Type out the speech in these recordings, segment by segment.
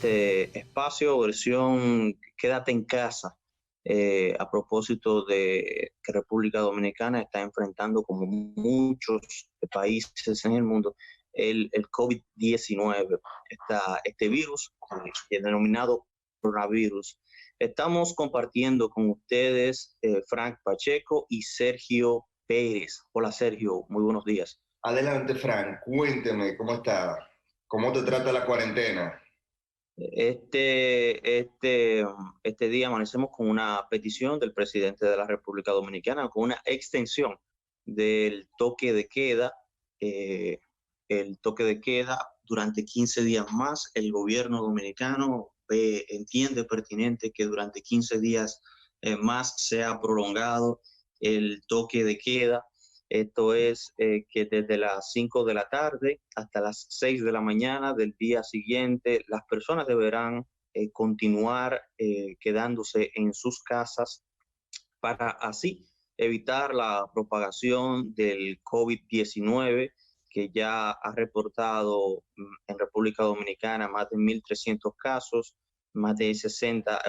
este espacio, versión Quédate en casa, a propósito de que República Dominicana está enfrentando, como muchos países en el mundo, el COVID-19, este virus, denominado coronavirus. Estamos compartiendo con ustedes Frank Pacheco y Sergio Pérez. Hola Sergio, muy buenos días. Adelante, Frank, cuénteme cómo está, cómo te trata la cuarentena. Este día amanecemos con una petición del presidente de la República Dominicana, con una extensión del toque de queda. eh, el toque de queda durante 15 días más. El gobierno dominicano entiende pertinente que durante 15 días más sea prolongado el toque de queda. Esto es que desde las 5 de la tarde hasta las 6 de la mañana del día siguiente, las personas deberán continuar quedándose en sus casas para así evitar la propagación del COVID-19, que ya ha reportado en República Dominicana más de 1.300 casos, más de 60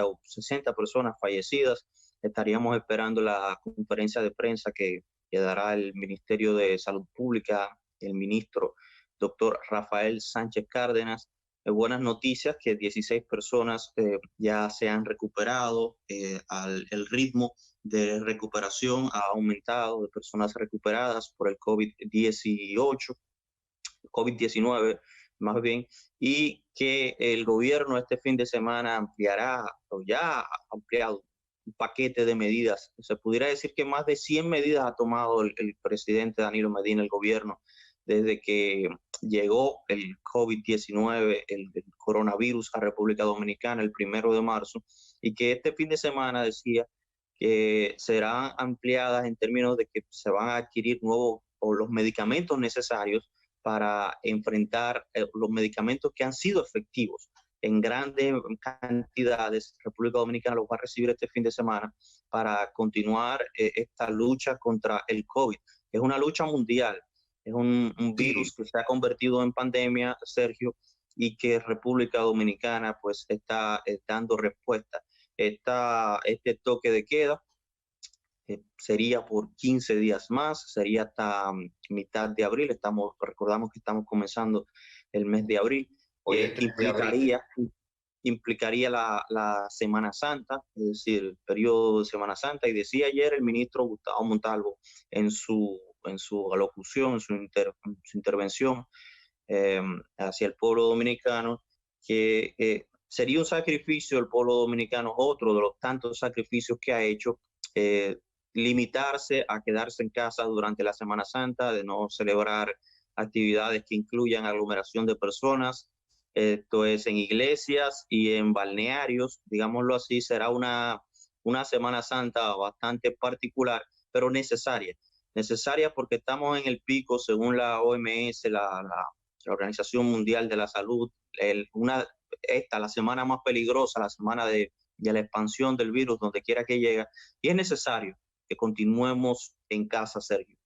personas fallecidas. Estaríamos esperando la conferencia de prensa que dará el Ministerio de Salud Pública, el ministro doctor Rafael Sánchez Cárdenas. Buenas noticias que 16 personas ya se han recuperado. El ritmo de recuperación ha aumentado de personas recuperadas por el COVID-19 más bien, y que el gobierno este fin de semana ampliará, o ya ha ampliado, un paquete de medidas. Se pudiera decir que más de 100 medidas ha tomado el presidente Danilo Medina, el gobierno, desde que llegó el COVID-19, el coronavirus a República Dominicana el 1 de marzo, y que este fin de semana decía que serán ampliadas en términos de que se van a adquirir nuevos o los medicamentos necesarios para enfrentar los medicamentos que han sido efectivos en grandes cantidades. República Dominicana los va a recibir este fin de semana para continuar esta lucha contra el COVID. Es una lucha mundial, es un virus Sí, que se ha convertido en pandemia, Sergio, y que República Dominicana pues está dando respuesta. Este toque de queda sería por 15 días más, sería hasta mitad de abril. Recordamos que estamos comenzando el mes de abril. hoy es 3 de abril. Implicaría la Semana Santa, es decir, el periodo de Semana Santa. Y decía ayer el ministro Gustavo Montalvo en su alocución, en su intervención hacia el pueblo dominicano, que sería un sacrificio el pueblo dominicano, otro de los tantos sacrificios que ha hecho, eh, limitarse a quedarse en casa durante la Semana Santa, de no celebrar actividades que incluyan aglomeración de personas. Esto es en iglesias y en balnearios, digámoslo así. Será una Semana Santa bastante particular, pero necesaria porque estamos en el pico, según la OMS, la Organización Mundial de la Salud, la semana más peligrosa, la semana de la expansión del virus, donde quiera que llegue, y es necesario que continuemos en casa, Sergio.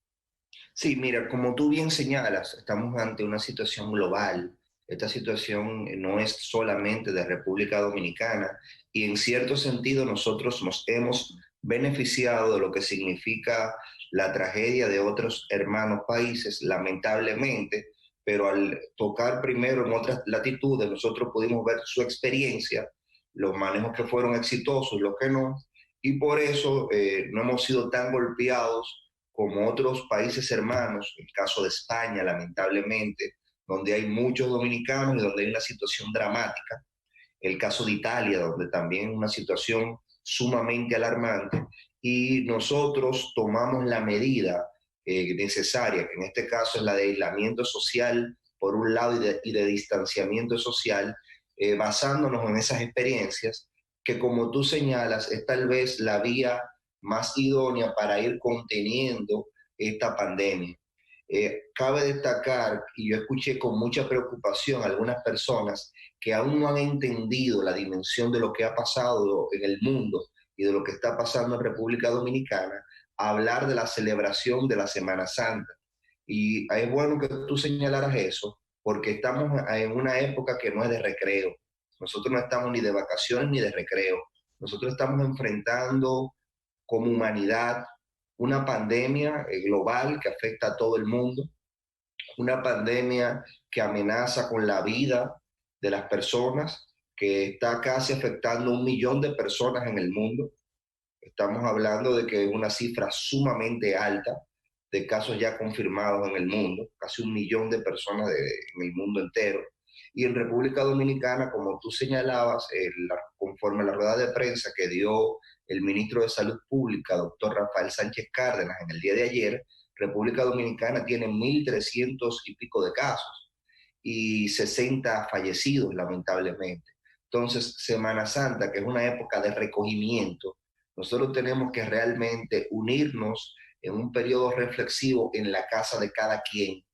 Sí, mira, como tú bien señalas, estamos ante una situación global. Esta situación no es solamente de República Dominicana y en cierto sentido nosotros nos hemos beneficiado de lo que significa la tragedia de otros hermanos países, lamentablemente, pero al tocar primero en otras latitudes, nosotros pudimos ver su experiencia, los manejos que fueron exitosos, los que no, y por eso no hemos sido tan golpeados como otros países hermanos, el caso de España, lamentablemente, donde hay muchos dominicanos y donde hay una situación dramática, el caso de Italia, donde también una situación sumamente alarmante, y nosotros tomamos la medida necesaria, que en este caso es la de aislamiento social, por un lado, y de distanciamiento social, basándonos en esas experiencias, que como tú señalas, es tal vez la vía más idónea para ir conteniendo esta pandemia. Cabe destacar, y yo escuché con mucha preocupación a algunas personas que aún no han entendido la dimensión de lo que ha pasado en el mundo y de lo que está pasando en República Dominicana, hablar de la celebración de la Semana Santa. Y es bueno que tú señalaras eso, porque estamos en una época que no es de recreo, Nosotros no estamos ni de vacaciones ni de recreo. Nosotros estamos enfrentando como humanidad una pandemia global que afecta a todo el mundo, una pandemia que amenaza con la vida de las personas, que está casi afectando a 1 millón de personas en el mundo. Estamos hablando de que es una cifra sumamente alta de casos ya confirmados en el mundo, casi 1 millón de personas en el mundo entero. Y en República Dominicana, como tú señalabas, conforme a la rueda de prensa que dio el ministro de Salud Pública, doctor Rafael Sánchez Cárdenas, en el día de ayer, República Dominicana tiene 1.300 y pico de casos y 60 fallecidos, lamentablemente. Entonces, Semana Santa, que es una época de recogimiento, nosotros tenemos que realmente unirnos en un periodo reflexivo en la casa de cada quien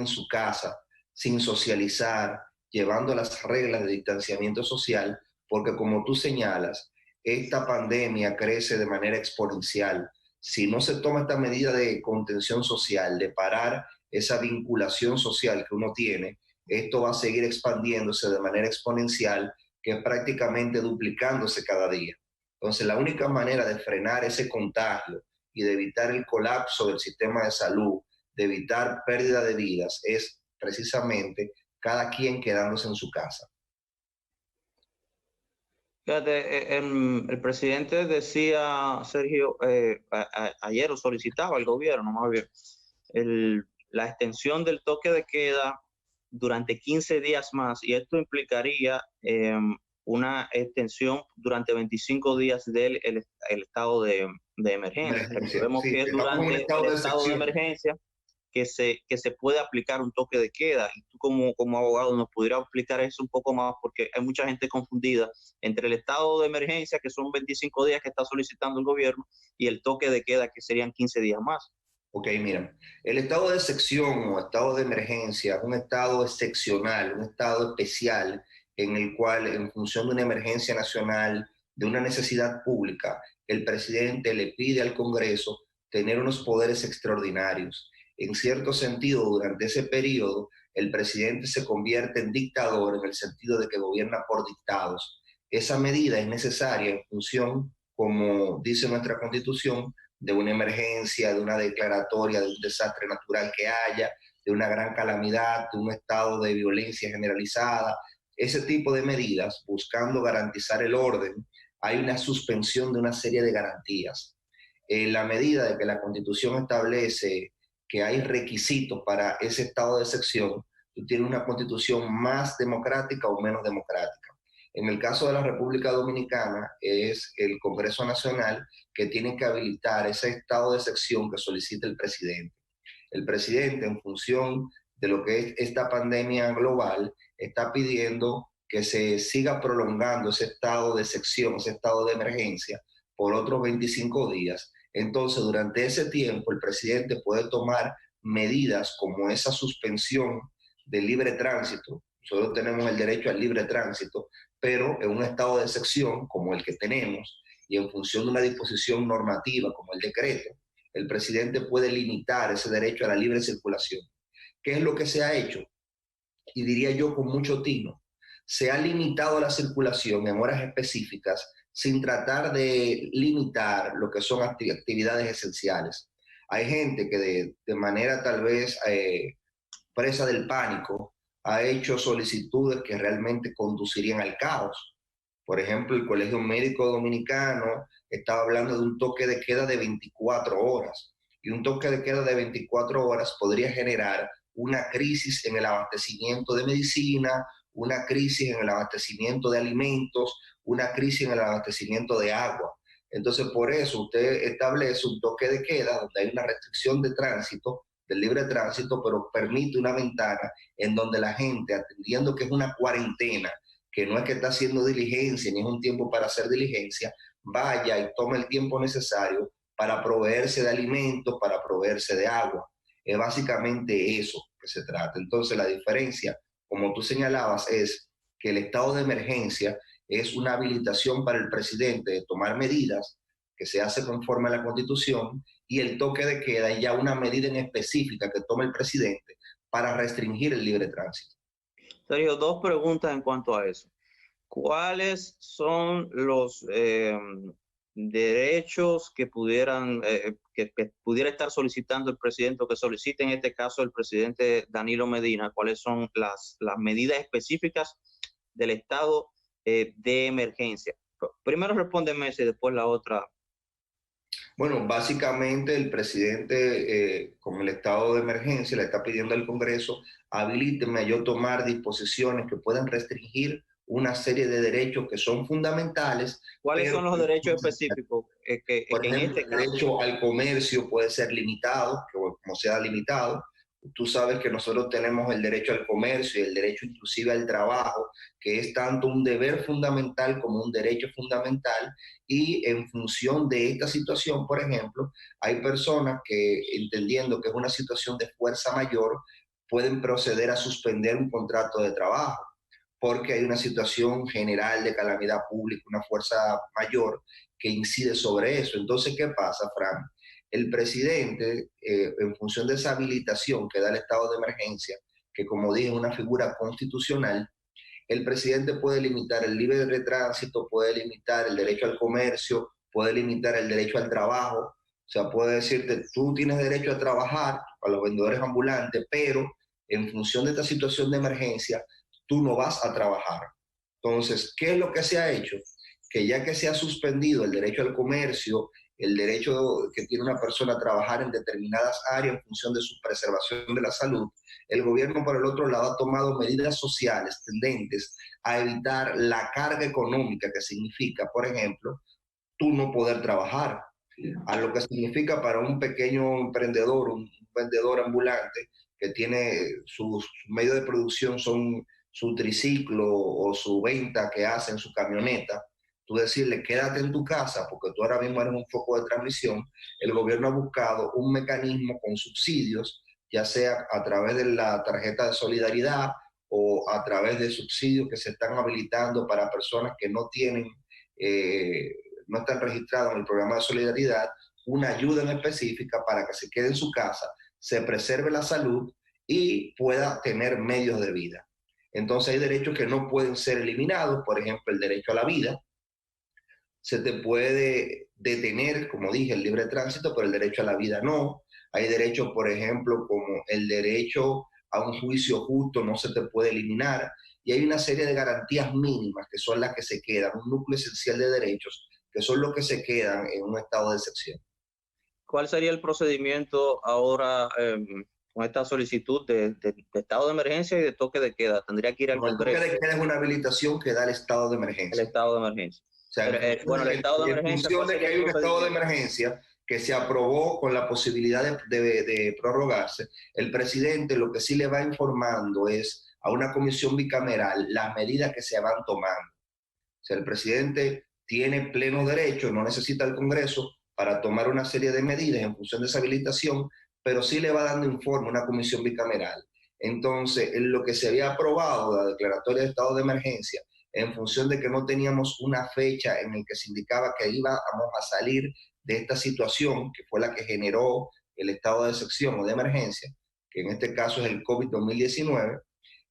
en su casa, sin socializar, llevando las reglas de distanciamiento social, porque como tú señalas, esta pandemia crece de manera exponencial. Si no se toma esta medida de contención social, de parar esa vinculación social que uno tiene, esto va a seguir expandiéndose de manera exponencial, que es prácticamente duplicándose cada día. Entonces, la única manera de frenar ese contagio y de evitar el colapso del sistema de salud, de evitar pérdida de vidas, es precisamente cada quien quedándose en su casa. Fíjate, el presidente decía, Sergio, ayer o solicitaba al gobierno, más bien, la extensión del toque de queda durante 15 días más, y esto implicaría una extensión durante 25 días del el estado de emergencia. Recordemos Sí, que es durante el estado de emergencia que se puede aplicar un toque de queda. Y tú como abogado nos pudieras explicar eso un poco más, porque hay mucha gente confundida entre el estado de emergencia, que son 25 días que está solicitando el gobierno, y el toque de queda, que serían 15 días más. Ok, mira, el estado de excepción o estado de emergencia es un estado excepcional, un estado especial en el cual, en función de una emergencia nacional, de una necesidad pública, el presidente le pide al Congreso tener unos poderes extraordinarios. En cierto sentido, durante ese periodo, el presidente se convierte en dictador en el sentido de que gobierna por dictados. Esa medida es necesaria en función, como dice nuestra Constitución, de una emergencia, de una declaratoria, de un desastre natural que haya, de una gran calamidad, de un estado de violencia generalizada, ese tipo de medidas, buscando garantizar el orden, hay una suspensión de una serie de garantías. En la medida de que la Constitución establece que hay requisitos para ese estado de excepción, tú tienes una Constitución más democrática o menos democrática. En el caso de la República Dominicana, es el Congreso Nacional que tiene que habilitar ese estado de excepción que solicita el presidente. El presidente, en función de lo que es esta pandemia global, está pidiendo que se siga prolongando ese estado de excepción, ese estado de emergencia, por otros 25 días. Entonces, durante ese tiempo, el presidente puede tomar medidas como esa suspensión del libre tránsito. Nosotros tenemos el derecho al libre tránsito, pero en un estado de excepción como el que tenemos y en función de una disposición normativa como el decreto, el presidente puede limitar ese derecho a la libre circulación. ¿Qué es lo que se ha hecho? Y diría yo con mucho tino, se ha limitado la circulación en horas específicas sin tratar de limitar lo que son actividades esenciales. Hay gente que de manera tal vez presa del pánico ha hecho solicitudes que realmente conducirían al caos. Por ejemplo, el Colegio Médico Dominicano estaba hablando de un toque de queda de 24 horas. Y un toque de queda de 24 horas podría generar una crisis en el abastecimiento de medicina, una crisis en el abastecimiento de alimentos, una crisis en el abastecimiento de agua. Entonces, por eso usted establece un toque de queda donde hay una restricción de tránsito, del libre tránsito, pero permite una ventana en donde la gente, atendiendo que es una cuarentena, que no es que está haciendo diligencia, ni es un tiempo para hacer diligencia, vaya y tome el tiempo necesario para proveerse de alimentos, para proveerse de agua. Es básicamente eso que se trata. Entonces, la diferencia, como tú señalabas, es que el estado de emergencia es una habilitación para el presidente de tomar medidas que se hace conforme a la Constitución, y el toque de queda es ya una medida en específica que toma el presidente para restringir el libre tránsito. Sergio, dos preguntas en cuanto a eso. ¿Cuáles son los derechos que pudieran que pudiera estar solicitando el presidente o que solicite en este caso el presidente Danilo Medina? ¿Cuáles son las medidas específicas del estado de emergencia? Primero respóndeme esa y después la otra. Bueno, básicamente el presidente, con el estado de emergencia, le está pidiendo al Congreso, habilíteme a yo tomar disposiciones que puedan restringir una serie de derechos que son fundamentales. ¿Cuáles Pero son los derechos específicos por que en ejemplo, este el caso? derecho al comercio puede ser limitado, que como sea limitado. Tú sabes que nosotros tenemos el derecho al comercio y el derecho inclusive al trabajo, que es tanto un deber fundamental como un derecho fundamental. Y en función de esta situación, por ejemplo, hay personas que, entendiendo que es una situación de fuerza mayor, pueden proceder a suspender un contrato de trabajo porque hay una situación general de calamidad pública, una fuerza mayor que incide sobre eso. Entonces, ¿qué pasa, Fran? El presidente, en función de esa habilitación que da el estado de emergencia, que como dije es una figura constitucional, el presidente puede limitar el libre tránsito, puede limitar el derecho al comercio, puede limitar el derecho al trabajo. O sea, puede decirte, tú tienes derecho a trabajar a los vendedores ambulantes, pero en función de esta situación de emergencia, tú no vas a trabajar. Entonces, ¿qué es lo que se ha hecho? Que ya que se ha suspendido el derecho al comercio, el derecho que tiene una persona a trabajar en determinadas áreas en función de su preservación de la salud, el gobierno, por el otro lado, ha tomado medidas sociales tendentes a evitar la carga económica que significa, por ejemplo, tú no poder trabajar, a lo que significa para un pequeño emprendedor, un vendedor ambulante que tiene sus medios de producción son su triciclo o su venta que hace en su camioneta, tú decirle quédate en tu casa porque tú ahora mismo eres un foco de transmisión. El gobierno ha buscado un mecanismo con subsidios, ya sea a través de la tarjeta de solidaridad o a través de subsidios que se están habilitando para personas que no tienen, no están registrados en el programa de solidaridad, una ayuda en específica para que se quede en su casa, se preserve la salud y pueda tener medios de vida. Entonces hay derechos que no pueden ser eliminados, por ejemplo, el derecho a la vida. Se te puede detener, como dije, el libre tránsito, pero el derecho a la vida no. Hay derechos, por ejemplo, como el derecho a un juicio justo no se te puede eliminar. Y hay una serie de garantías mínimas que son las que se quedan, un núcleo esencial de derechos que son los que se quedan en un estado de excepción. ¿Cuál sería el procedimiento ahora con esta solicitud de estado de emergencia y de toque de queda? ¿Tendría que ir al El toque Congreso? de queda es una habilitación que da el estado de El emergencia. estado de emergencia. O sea, Pero, bueno, el estado de en emergencia, función ¿cuál de que sería el hay un estado de procedimiento? emergencia que se aprobó con la posibilidad de prorrogarse, el presidente lo que sí le va informando es a una comisión bicameral las medidas que se van tomando. O sea, el presidente tiene pleno derecho, no necesita el Congreso para tomar una serie de medidas en función de esa habilitación, pero sí le va dando informe a una comisión bicameral. Entonces, en lo que se había aprobado, la declaratoria de estado de emergencia, en función de que no teníamos una fecha en la que se indicaba que íbamos a salir de esta situación, que fue la que generó el estado de excepción o de emergencia, que en este caso es el COVID-2019,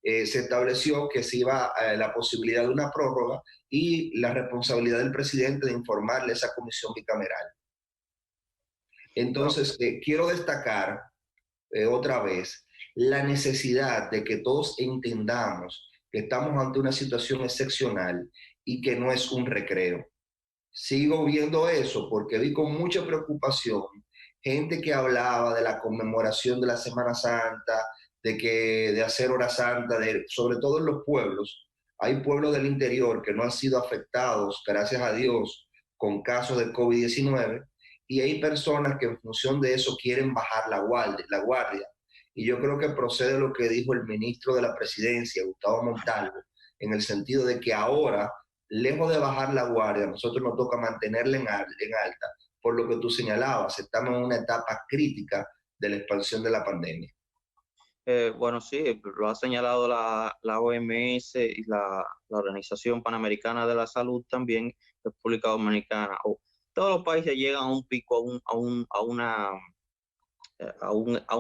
se estableció que se iba la posibilidad de una prórroga y la responsabilidad del presidente de informarle a esa comisión bicameral. No. Entonces, quiero destacar otra vez la necesidad de que todos entendamos que estamos ante una situación excepcional y que no es un recreo. Sigo viendo eso porque vi con mucha preocupación gente que hablaba de la conmemoración de la Semana Santa, de hacer hora santa, sobre todo en los pueblos. Hay pueblos del interior que no han sido afectados, gracias a Dios, con casos de COVID-19 y hay personas que en función de eso quieren bajar la guardia. Y yo creo que procede lo que dijo el ministro de la Presidencia, Gustavo Montalvo, en el sentido de que ahora, lejos de bajar la guardia, a nosotros nos toca mantenerla en alta, por lo que tú señalabas, estamos en una etapa crítica de la expansión de la pandemia. Bueno, sí, lo ha señalado la OMS y la Organización Panamericana de la Salud también, República Dominicana. Todos los países llegan a un pico, a un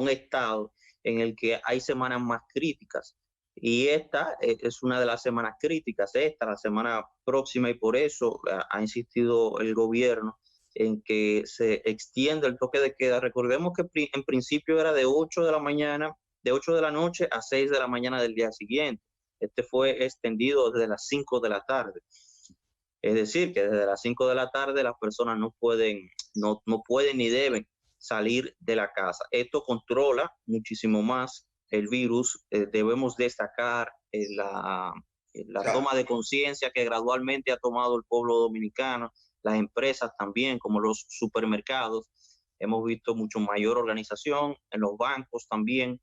estado en el que hay semanas más críticas. Y esta es una de las semanas críticas, la semana próxima, y por eso ha insistido el gobierno en que se extienda el toque de queda. Recordemos que en principio era de 8 de la mañana, de 8 de la noche a 6 de la mañana del día siguiente. Este fue extendido desde las 5 de la tarde. Es decir, que desde las 5 de la tarde las personas no pueden ni deben salir de la casa. Esto controla muchísimo más el virus. Debemos destacar la toma de conciencia que gradualmente ha tomado el pueblo dominicano, las empresas también, como los supermercados. Hemos visto mucho mayor organización en los bancos también,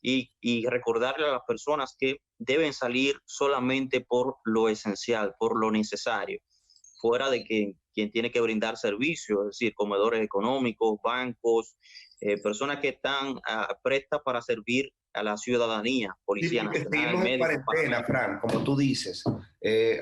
y recordarle a las personas que deben salir solamente por lo esencial, por lo necesario, fuera de quien tiene que brindar servicios, es decir, comedores económicos, bancos, personas que están prestas para servir a la ciudadanía, Policía Sí, porque Nacional, seguimos en médicos, cuarentena, Fran, como tú dices.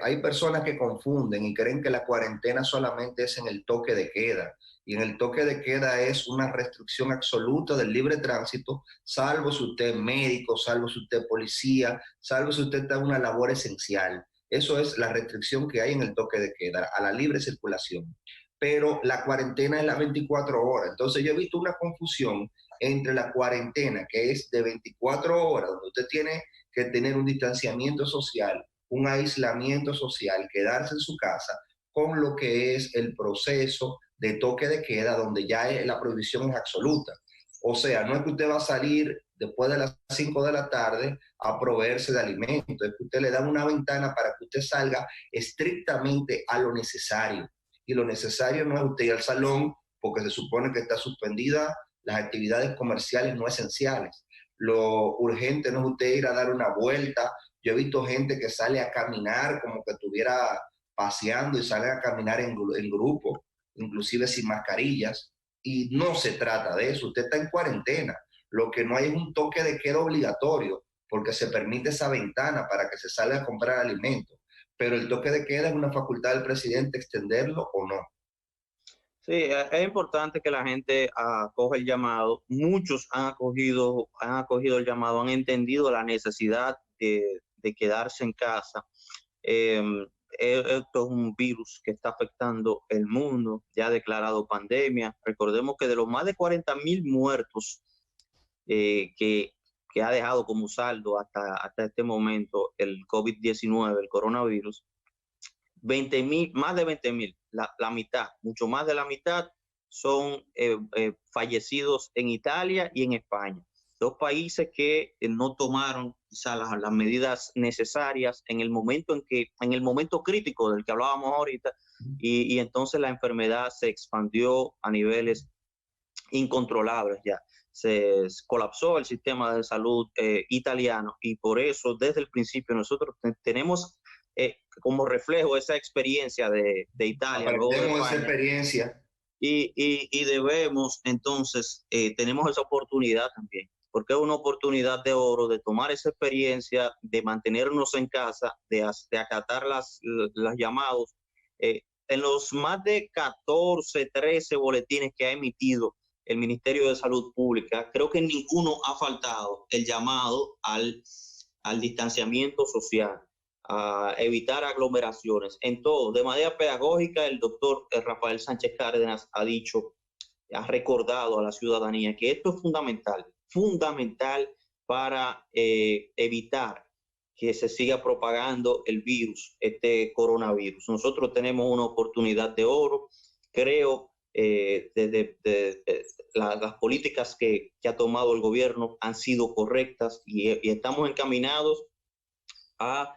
Hay personas que confunden y creen que la cuarentena solamente es en el toque de queda. Y en el toque de queda es una restricción absoluta del libre tránsito, salvo si usted es médico, salvo si usted es policía, salvo si usted está en una labor esencial. Eso es la restricción que hay en el toque de queda, a la libre circulación. Pero la cuarentena es las 24 horas. Entonces yo he visto una confusión entre la cuarentena, que es de 24 horas, donde usted tiene que tener un distanciamiento social, un aislamiento social, quedarse en su casa, con lo que es el proceso de toque de queda, donde ya la prohibición es absoluta. O sea, no es que usted va a salir después de las 5 de la tarde a proveerse de alimentos, es que usted le da una ventana para que usted salga estrictamente a lo necesario. Y lo necesario no es usted ir al salón porque se supone que está suspendida las actividades comerciales no esenciales. Lo urgente no es usted ir a dar una vuelta. Yo he visto gente que sale a caminar como que estuviera paseando y sale a caminar en grupo, inclusive sin mascarillas. Y no se trata de eso. Usted está en cuarentena. Lo que no hay es un toque de queda obligatorio, porque se permite esa ventana para que se salga a comprar alimentos. Pero el toque de queda es una facultad del presidente extenderlo o no. Sí, es importante que la gente acoja el llamado. Muchos han acogido el llamado, han entendido la necesidad de quedarse en casa. Eh, Esto es un virus que está afectando el mundo, ya ha declarado pandemia. Recordemos que de los más de 40,000 muertos eh, que, que ha dejado como saldo hasta este momento el COVID-19, el coronavirus, 20,000, más de 20,000, la mitad, mucho más de la mitad son fallecidos en Italia y en España. Dos países que no tomaron quizá las medidas necesarias en el momento crítico del que hablábamos ahorita, y entonces la enfermedad se expandió a niveles incontrolables ya. Se colapsó el sistema de salud italiano, y por eso desde el principio nosotros tenemos como reflejo esa experiencia de Italia, luego de Aprendemos esa España, experiencia. y debemos entonces, tenemos esa oportunidad también, porque es una oportunidad de oro de tomar esa experiencia, de mantenernos en casa, de acatar los llamados. En los más de 14, 13 boletines que ha emitido el Ministerio de Salud Pública, creo que en ninguno ha faltado el llamado al distanciamiento social, a evitar aglomeraciones. En todo, de manera pedagógica, el doctor Rafael Sánchez Cárdenas ha recordado a la ciudadanía que esto es fundamental para evitar que se siga propagando el virus, este coronavirus. Nosotros tenemos una oportunidad de oro, creo. Desde las políticas que ha tomado el gobierno han sido correctas, y estamos encaminados a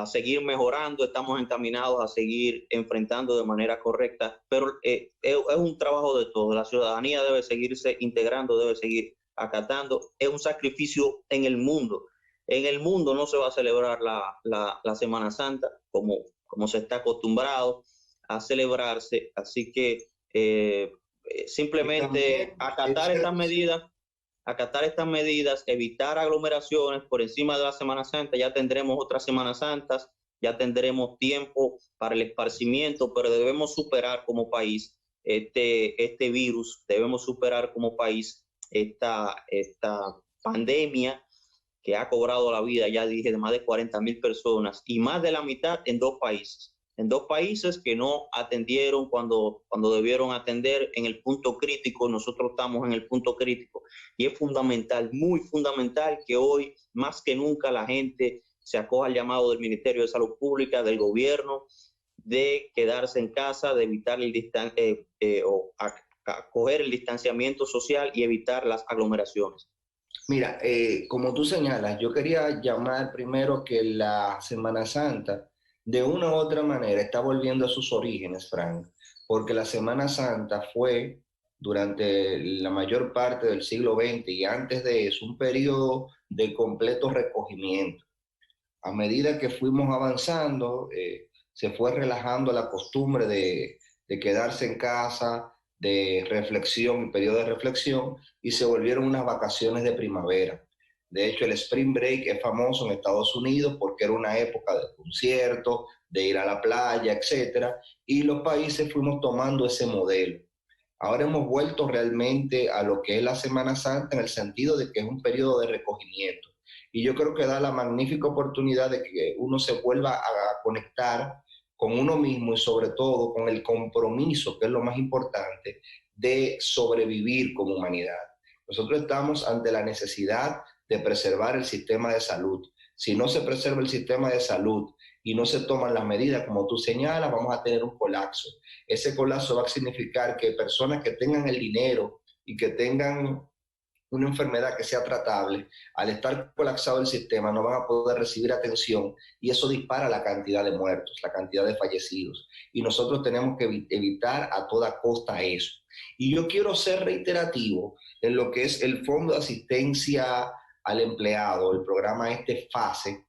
seguir mejorando, estamos encaminados a seguir enfrentando de manera correcta, pero es un trabajo de todos. La ciudadanía debe seguirse integrando, debe seguir acatando. Es un sacrificio en el mundo. En el mundo no se va a celebrar la Semana Santa como se está acostumbrado a celebrarse, así que simplemente acatar estas medidas, evitar aglomeraciones por encima de la Semana Santa. Ya tendremos otras Semanas Santas, ya tendremos tiempo para el esparcimiento, pero debemos superar como país este virus, debemos superar como país esta pandemia, que ha cobrado la vida, ya dije, de más de 40,000 personas y más de la mitad en 2 países. En 2 países que no atendieron cuando debieron atender en el punto crítico. Nosotros estamos en el punto crítico y es fundamental, muy fundamental, que hoy más que nunca la gente se acoja al llamado del Ministerio de Salud Pública, del gobierno, de quedarse en casa, de evitar acoger el distanciamiento social y evitar las aglomeraciones. Mira, como tú señalas, yo quería llamar primero que la Semana Santa, de una u otra manera, está volviendo a sus orígenes, Frank, porque la Semana Santa fue durante la mayor parte del siglo XX y antes de eso un periodo de completo recogimiento. A medida que fuimos avanzando, se fue relajando la costumbre de quedarse en casa, de reflexión, un periodo de reflexión, y se volvieron unas vacaciones de primavera. De hecho, el Spring Break es famoso en Estados Unidos porque era una época de conciertos, de ir a la playa, etcétera, y los países fuimos tomando ese modelo. Ahora hemos vuelto realmente a lo que es la Semana Santa en el sentido de que es un periodo de recogimiento. Y yo creo que da la magnífica oportunidad de que uno se vuelva a conectar con uno mismo y sobre todo con el compromiso, que es lo más importante, de sobrevivir como humanidad. Nosotros estamos ante la necesidad de preservar el sistema de salud. Si no se preserva el sistema de salud y no se toman las medidas como tú señalas, vamos a tener un colapso. Ese colapso va a significar que personas que tengan el dinero y que tengan una enfermedad que sea tratable, al estar colapsado el sistema no van a poder recibir atención y eso dispara la cantidad de muertos, la cantidad de fallecidos. Y nosotros tenemos que evitar a toda costa eso. Y yo quiero ser reiterativo en lo que es el Fondo de Asistencia al Empleado, el programa FASE,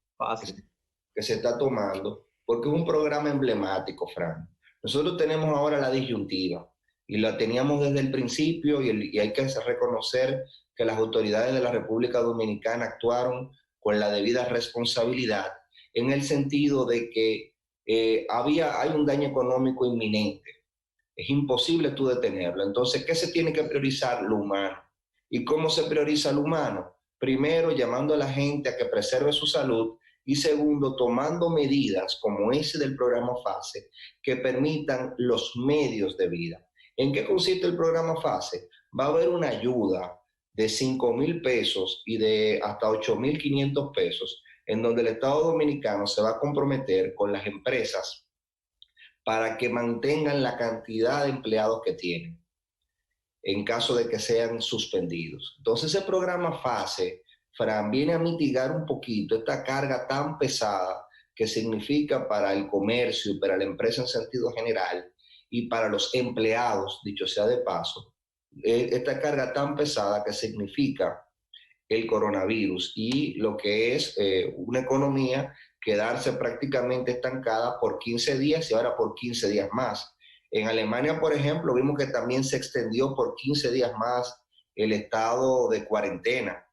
que se está tomando, porque es un programa emblemático, Fran. Nosotros tenemos ahora la disyuntiva y la teníamos desde el principio y hay que reconocer que las autoridades de la República Dominicana actuaron con la debida responsabilidad en el sentido de que hay un daño económico inminente. Es imposible tú detenerlo. Entonces, ¿qué se tiene que priorizar? Lo humano. ¿Y cómo se prioriza lo humano? Primero, llamando a la gente a que preserve su salud y segundo, tomando medidas como ese del programa FASE que permitan los medios de vida. ¿En qué consiste el programa FASE? Va a haber una ayuda de 5,000 pesos y de hasta 8,500 pesos, en donde el Estado Dominicano se va a comprometer con las empresas para que mantengan la cantidad de empleados que tienen, en caso de que sean suspendidos. Entonces ese programa FASE, Fran, viene a mitigar un poquito esta carga tan pesada que significa para el comercio y para la empresa en sentido general y para los empleados, dicho sea de paso, esta carga tan pesada que significa el coronavirus y lo que es una economía quedarse prácticamente estancada por 15 días y ahora por 15 días más. En Alemania, por ejemplo, vimos que también se extendió por 15 días más el estado de cuarentena,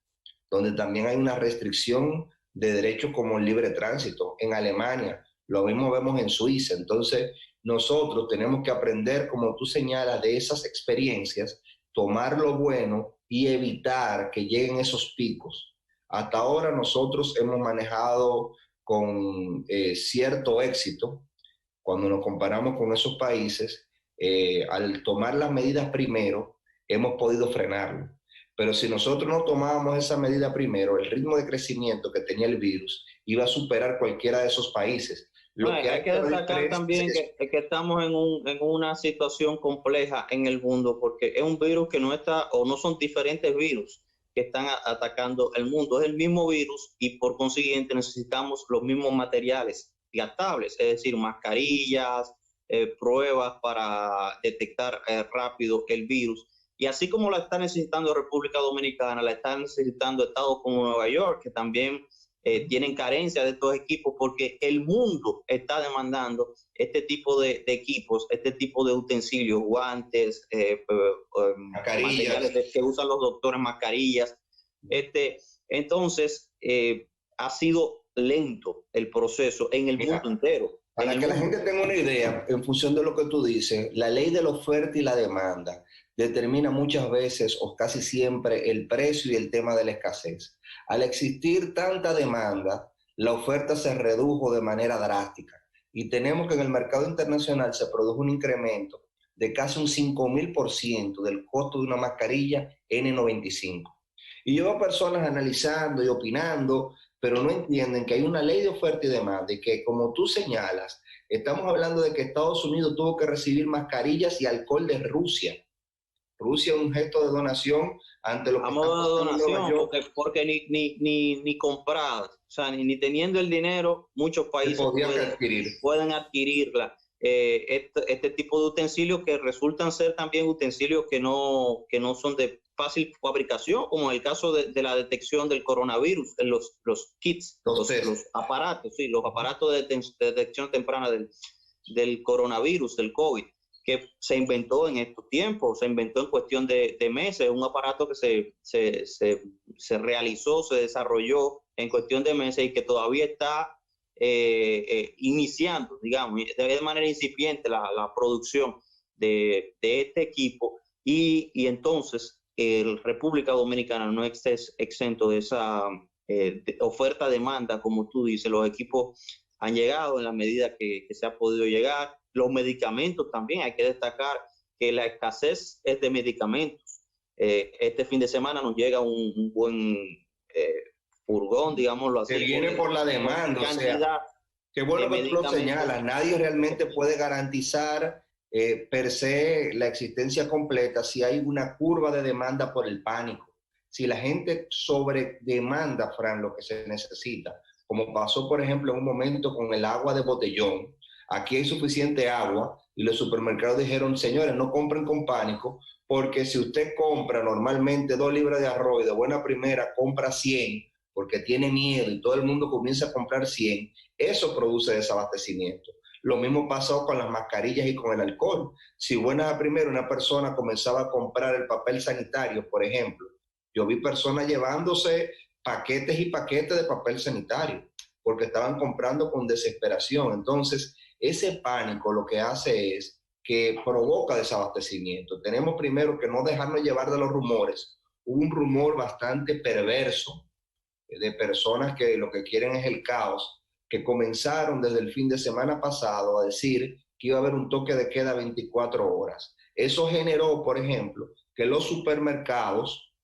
donde también hay una restricción de derechos como el libre tránsito. En Alemania, lo mismo vemos en Suiza. Entonces, nosotros tenemos que aprender, como tú señalas, de esas experiencias, tomar lo bueno y evitar que lleguen esos picos. Hasta ahora nosotros hemos manejado con cierto éxito, cuando nos comparamos con esos países, al tomar las medidas primero, hemos podido frenarlo. Pero si nosotros no tomábamos esa medida primero, el ritmo de crecimiento que tenía el virus iba a superar cualquiera de esos países. Hay que destacar también que estamos en una situación compleja en el mundo, porque es un virus que no está, o no son diferentes virus que están atacando el mundo, es el mismo virus y por consiguiente necesitamos los mismos materiales gastables, es decir, mascarillas, pruebas para detectar rápido el virus. Y así como la está necesitando República Dominicana, la está necesitando estados como Nueva York, que también tienen carencia de estos equipos, porque el mundo está demandando este tipo de equipos, este tipo de utensilios, guantes, materiales que usan los doctores, mascarillas. Entonces, ha sido lento el proceso en el mundo entero. Para que la gente tenga una idea, en función de lo que tú dices, la ley de la oferta y la demanda determina muchas veces o casi siempre el precio y el tema de la escasez. Al existir tanta demanda, la oferta se redujo de manera drástica y tenemos que en el mercado internacional se produjo un incremento de casi un 5.000% del costo de una mascarilla N95. Y yo veo personas analizando y opinando, pero no entienden que hay una ley de oferta y demanda y que, como tú señalas, estamos hablando de que Estados Unidos tuvo que recibir mascarillas y alcohol de Rusia. Rusia es un gesto de donación ante lo que A está modo de pasando en Nueva donación, York. porque ni compradas, o sea, ni teniendo el dinero, muchos Se países podía adquirir. pueden adquirirla. Este tipo de utensilios que resultan ser también utensilios que no son de fácil fabricación, como en el caso de la detección del coronavirus, los kits, los aparatos, sí, los aparatos de detección temprana del coronavirus, del COVID, que se inventó en estos tiempos, se inventó en cuestión de meses, un aparato que se realizó, se desarrolló en cuestión de meses y que todavía está iniciando, digamos, de manera incipiente la producción de este equipo y entonces República Dominicana no es exento de esa oferta-demanda, como tú dices, los equipos han llegado en la medida que se ha podido llegar. Los medicamentos también, hay que destacar que la escasez es de medicamentos. Este fin de semana nos llega un buen furgón, digámoslo así. Se viene por la demanda, o sea, qué bueno que tú lo señalas. Nadie realmente puede garantizar per se la existencia completa si hay una curva de demanda por el pánico. Si la gente sobredemanda, Fran, lo que se necesita, como pasó, por ejemplo, en un momento con el agua de botellón. Aquí hay suficiente agua y los supermercados dijeron, señores, no compren con pánico, porque si usted compra normalmente 2 libras de arroz y de buena primera compra 100 porque tiene miedo y todo el mundo comienza a comprar 100, eso produce desabastecimiento. Lo mismo pasó con las mascarillas y con el alcohol. Si buena primera una persona comenzaba a comprar el papel sanitario, por ejemplo, yo vi personas llevándose paquetes y paquetes de papel sanitario porque estaban comprando con desesperación. Entonces, ese pánico lo que hace es que provoca desabastecimiento. Tenemos primero que no dejarnos llevar de los rumores. Hubo un rumor bastante perverso de personas que lo que quieren es el caos, que comenzaron desde el fin de semana pasado a decir que iba a haber un toque de queda 24 horas. Eso generó, por ejemplo, que los supermercados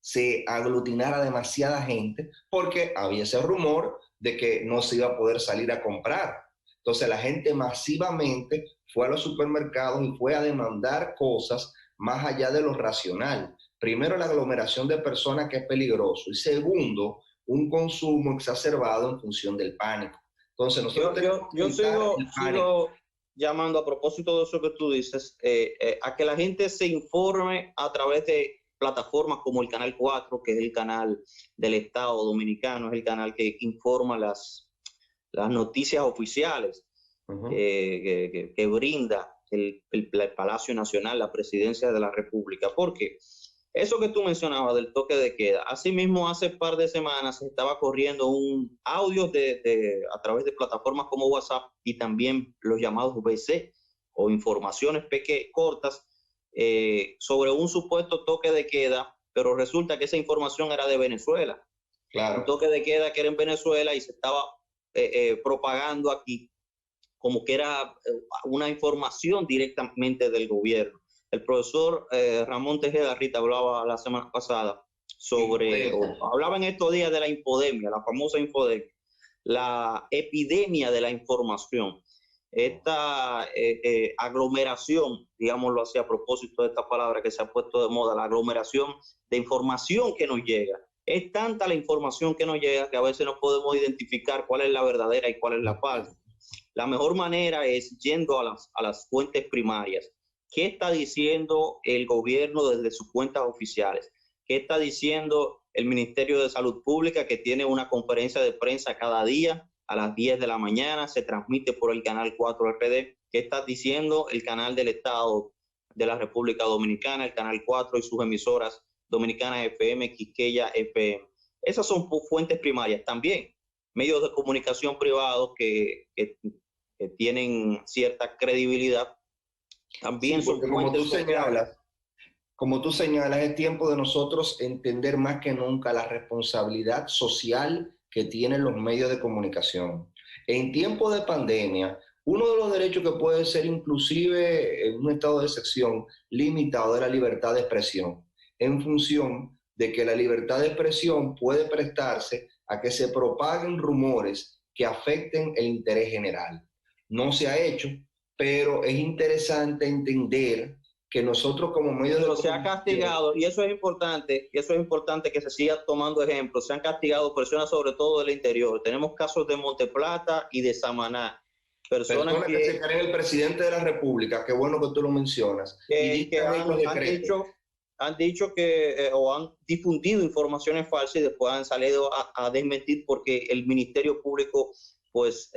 se aglutinara demasiada gente porque había ese rumor de que no se iba a poder salir a comprar. Entonces la gente masivamente fue a los supermercados y fue a demandar cosas más allá de lo racional. Primero, la aglomeración de personas, que es peligroso. Y segundo, un consumo exacerbado en función del pánico. Entonces nosotros yo sigo llamando, a propósito de eso que tú dices, a que la gente se informe a través de plataformas como el Canal 4, que es el canal del Estado Dominicano, es el canal que informa las noticias oficiales que brinda el Palacio Nacional, la Presidencia de la República. Porque eso que tú mencionabas del toque de queda, asimismo hace un par de semanas se estaba corriendo un audio a través de plataformas como WhatsApp y también los llamados VC o informaciones cortas sobre un supuesto toque de queda, pero resulta que esa información era de Venezuela. Claro. Un toque de queda que era en Venezuela y se estaba propagando aquí como que era una información directamente del gobierno. El profesor Ramón Tejeda Rita hablaba la semana pasada hablaba en estos días de la infodemia, la famosa infodemia, la epidemia de la información. Esta aglomeración, digámoslo así, a propósito de esta palabra que se ha puesto de moda, la aglomeración de información que nos llega. Es tanta la información que nos llega que a veces no podemos identificar cuál es la verdadera y cuál es la falsa. La mejor manera es yendo a las fuentes primarias. ¿Qué está diciendo el gobierno desde sus cuentas oficiales? ¿Qué está diciendo el Ministerio de Salud Pública, que tiene una conferencia de prensa cada día a las 10 de la mañana, se transmite por el canal 4 RD? ¿Qué está diciendo el canal del Estado de la República Dominicana, el canal 4 y sus emisoras Dominicana FM, Quisqueya FM? Esas son fuentes primarias. También medios de comunicación privados que tienen cierta credibilidad. También sí, porque como tú señalas, Como tú señalas, es tiempo de nosotros entender más que nunca la responsabilidad social que tienen los medios de comunicación. En tiempo de pandemia, uno de los derechos que puede ser inclusive en un estado de excepción limitado es la libertad de expresión, en función de que la libertad de expresión puede prestarse a que se propaguen rumores que afecten el interés general. No se ha hecho, pero es interesante entender que nosotros como medios de Pero se ha comunicación... castigado, y eso es importante que se siga tomando ejemplos, se han castigado personas sobre todo del interior. Tenemos casos de Monteplata y de Samaná, personas Personas que se creen el presidente de la República, qué bueno que tú lo mencionas, y que dictan los decretos. han dicho que o han difundido informaciones falsas y después han salido a desmentir porque el Ministerio Público pues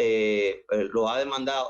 lo ha demandado,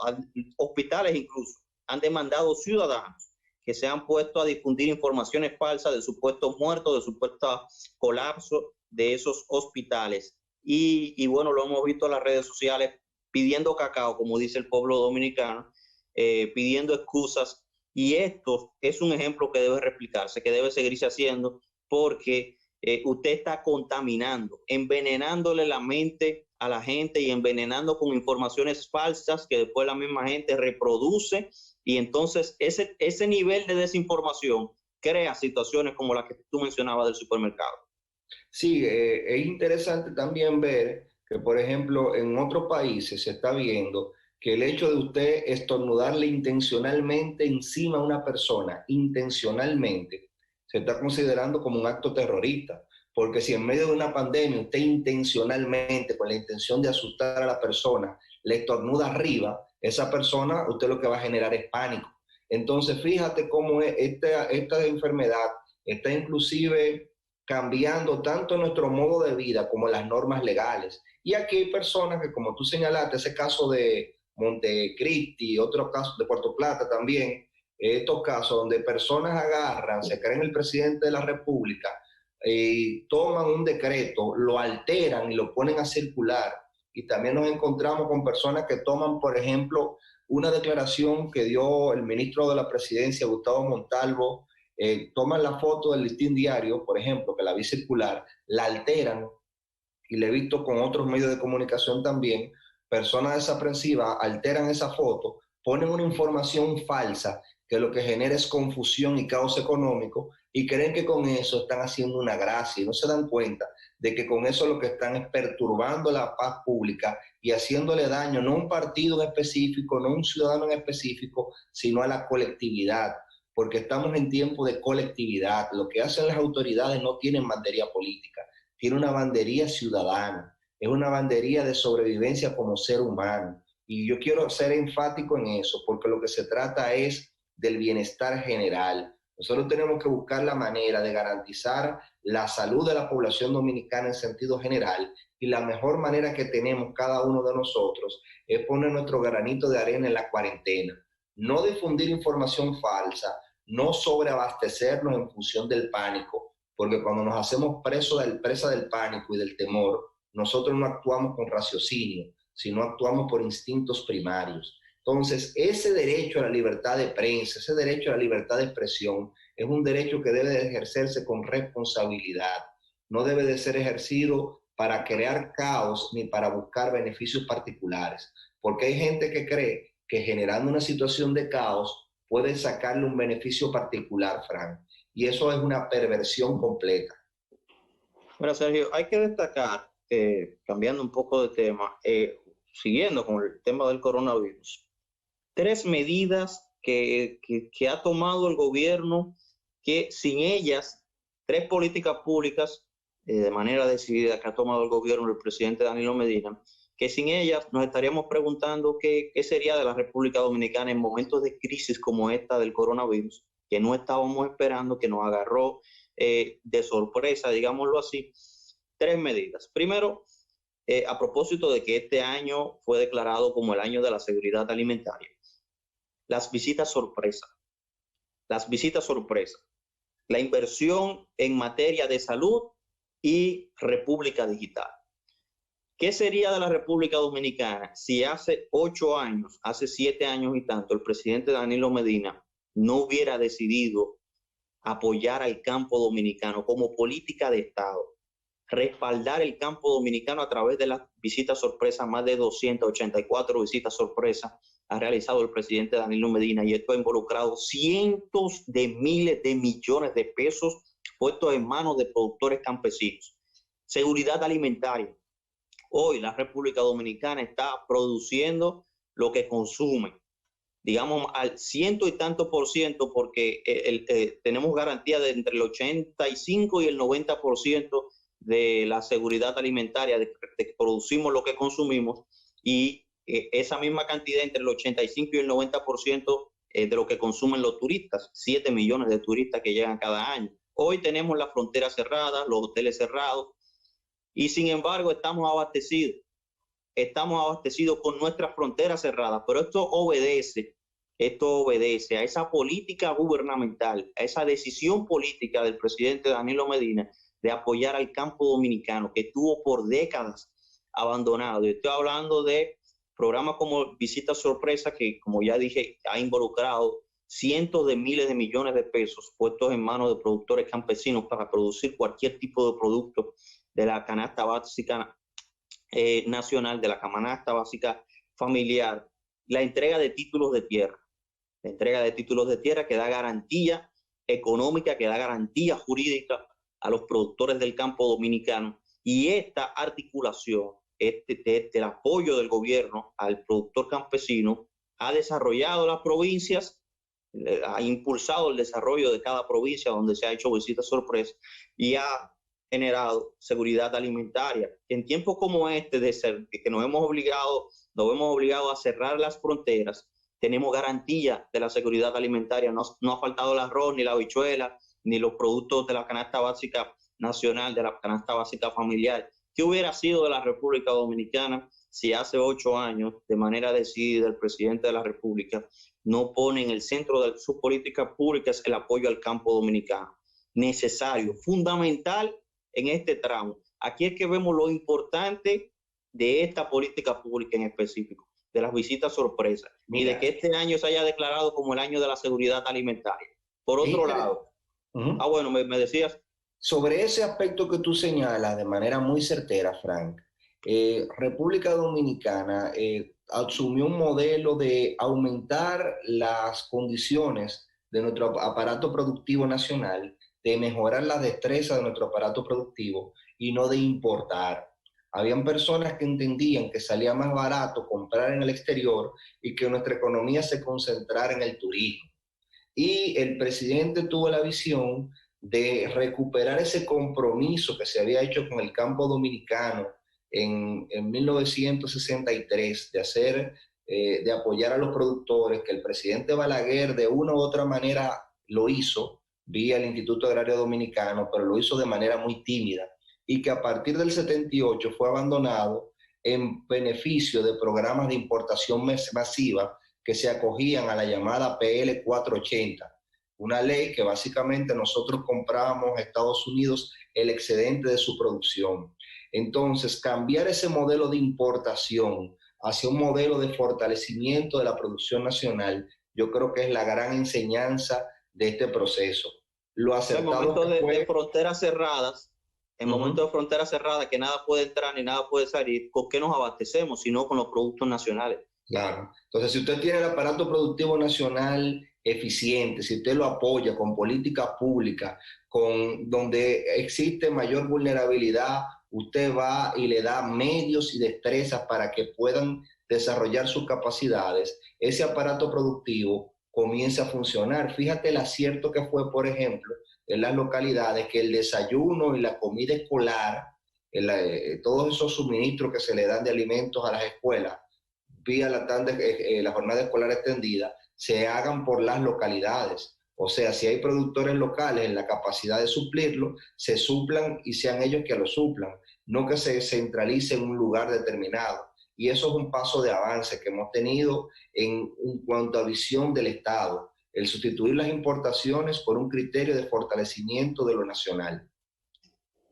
hospitales incluso han demandado ciudadanos que se han puesto a difundir informaciones falsas de supuestos muertos, de supuesto colapso de esos hospitales. Y bueno, lo hemos visto en las redes sociales pidiendo cacao, como dice el pueblo dominicano, pidiendo excusas. Y esto es un ejemplo que debe replicarse, que debe seguirse haciendo, porque usted está contaminando, envenenándole la mente a la gente y envenenando con informaciones falsas que después la misma gente reproduce, y entonces ese nivel de desinformación crea situaciones como la que tú mencionabas del supermercado. Sí, es interesante también ver que, por ejemplo, en otros países se está viendo que el hecho de usted estornudarle intencionalmente encima a una persona, intencionalmente, se está considerando como un acto terrorista. Porque si en medio de una pandemia usted intencionalmente, con la intención de asustar a la persona, le estornuda arriba, esa persona, usted lo que va a generar es pánico. Entonces, fíjate cómo esta enfermedad está inclusive cambiando tanto nuestro modo de vida como las normas legales. Y aquí hay personas que, como tú señalaste, ese caso de Montecristi, otro caso de Puerto Plata también, estos casos donde personas agarran, se creen el presidente de la República, toman un decreto, lo alteran y lo ponen a circular. Y también nos encontramos con personas que toman, por ejemplo, una declaración que dio el ministro de la Presidencia, Gustavo Montalvo, toman la foto del Listín Diario, por ejemplo, que la vi circular, la alteran, y la he visto con otros medios de comunicación también, personas desaprensivas alteran esa foto, ponen una información falsa que lo que genera es confusión y caos económico, y creen que con eso están haciendo una gracia y no se dan cuenta de que con eso lo que están es perturbando la paz pública y haciéndole daño no a un partido en específico, no a un ciudadano en específico, sino a la colectividad, porque estamos en tiempo de colectividad. Lo que hacen las autoridades no tienen bandería política, tiene una bandería ciudadana, es una bandería de sobrevivencia como ser humano. Y yo quiero ser enfático en eso, porque lo que se trata es del bienestar general. Nosotros tenemos que buscar la manera de garantizar la salud de la población dominicana en sentido general, y la mejor manera que tenemos cada uno de nosotros es poner nuestro granito de arena en la cuarentena. No difundir información falsa, no sobreabastecernos en función del pánico, porque cuando nos hacemos presa del pánico y del temor, nosotros no actuamos con raciocinio, sino actuamos por instintos primarios. Entonces, ese derecho a la libertad de prensa, ese derecho a la libertad de expresión, es un derecho que debe de ejercerse con responsabilidad. No debe de ser ejercido para crear caos ni para buscar beneficios particulares, porque hay gente que cree que generando una situación de caos puede sacarle un beneficio particular, Frank. Y eso es una perversión completa. Mira, Sergio, hay que destacar, cambiando un poco de tema, siguiendo con el tema del coronavirus, tres medidas que ha tomado el gobierno, que sin ellas, tres políticas públicas de manera decidida que ha tomado el gobierno del presidente Danilo Medina, que sin ellas nos estaríamos preguntando qué sería de la República Dominicana en momentos de crisis como esta del coronavirus, que no estábamos esperando, que nos agarró de sorpresa, digámoslo así. Tres medidas. Primero, a propósito de que este año fue declarado como el año de la seguridad alimentaria, las visitas sorpresa, la inversión en materia de salud y República Digital. ¿Qué sería de la República Dominicana si hace 8 años, hace 7 años y tanto, el presidente Danilo Medina no hubiera decidido apoyar al campo dominicano como política de Estado, respaldar el campo dominicano a través de las visitas sorpresas, más de 284 visitas sorpresas ha realizado el presidente Danilo Medina, y esto ha involucrado cientos de miles de millones de pesos puestos en manos de productores campesinos. Seguridad alimentaria. Hoy la República Dominicana está produciendo lo que consume, digamos al ciento y tanto por ciento, porque tenemos garantía de entre el 85 y el 90% de la seguridad alimentaria, de que producimos lo que consumimos, y esa misma cantidad entre el 85 y el 90% de lo que consumen los turistas, 7 millones de turistas que llegan cada año. Hoy tenemos las fronteras cerradas, los hoteles cerrados, y sin embargo estamos abastecidos con nuestras fronteras cerradas, pero esto obedece a esa política gubernamental, a esa decisión política del presidente Danilo Medina de apoyar al campo dominicano, que estuvo por décadas abandonado. Y estoy hablando de programas como Visita Sorpresa, que, como ya dije, ha involucrado cientos de miles de millones de pesos puestos en manos de productores campesinos para producir cualquier tipo de producto de la canasta básica nacional, de la canasta básica familiar. La entrega de títulos de tierra, que da garantía económica, que da garantía jurídica a los productores del campo dominicano, y esta articulación, el apoyo del gobierno al productor campesino ha desarrollado las provincias, ha impulsado el desarrollo de cada provincia donde se ha hecho visitas sorpresa, y ha generado seguridad alimentaria. En tiempos como este, que nos hemos obligado a cerrar las fronteras, tenemos garantía de la seguridad alimentaria. No ha faltado el arroz, ni la habichuela, ni los productos de la canasta básica nacional, de la canasta básica familiar. ¿Qué hubiera sido de la República Dominicana si hace 8 años, de manera decidida, el presidente de la República no pone en el centro de sus políticas públicas el apoyo al campo dominicano? Necesario, fundamental en este tramo. Aquí es que vemos lo importante de esta política pública en específico, de las visitas sorpresas, y de que este año se haya declarado como el año de la seguridad alimentaria. Por otro lado, bueno, me decías. Sobre ese aspecto que tú señalas de manera muy certera, Frank, República Dominicana asumió un modelo de aumentar las condiciones de nuestro aparato productivo nacional, de mejorar la destreza de nuestro aparato productivo y no de importar. Habían personas que entendían que salía más barato comprar en el exterior y que nuestra economía se concentrara en el turismo. Y el presidente tuvo la visión de recuperar ese compromiso que se había hecho con el campo dominicano en 1963, de apoyar a los productores, que el presidente Balaguer de una u otra manera lo hizo vía el Instituto Agrario Dominicano, pero lo hizo de manera muy tímida, y que a partir del 78 fue abandonado en beneficio de programas de importación masiva que se acogían a la llamada PL 480, una ley que básicamente nosotros comprábamos a Estados Unidos el excedente de su producción. Entonces, cambiar ese modelo de importación hacia un modelo de fortalecimiento de la producción nacional, yo creo que es la gran enseñanza de este proceso. Lo acertado en momentos de fronteras cerradas, momentos de fronteras cerradas, que nada puede entrar ni nada puede salir, ¿con qué nos abastecemos si no con los productos nacionales? Claro. Entonces, si usted tiene el aparato productivo nacional eficiente, si usted lo apoya con política pública, donde existe mayor vulnerabilidad, usted va y le da medios y destrezas para que puedan desarrollar sus capacidades, ese aparato productivo comienza a funcionar. Fíjate el acierto que fue, por ejemplo, en las localidades, que el desayuno y la comida escolar, todos esos suministros que se le dan de alimentos a las escuelas, vía la jornada escolar extendida, se hagan por las localidades. O sea, si hay productores locales en la capacidad de suplirlo, se suplan y sean ellos que lo suplan, no que se centralice en un lugar determinado. Y eso es un paso de avance que hemos tenido en cuanto a visión del Estado, el sustituir las importaciones por un criterio de fortalecimiento de lo nacional.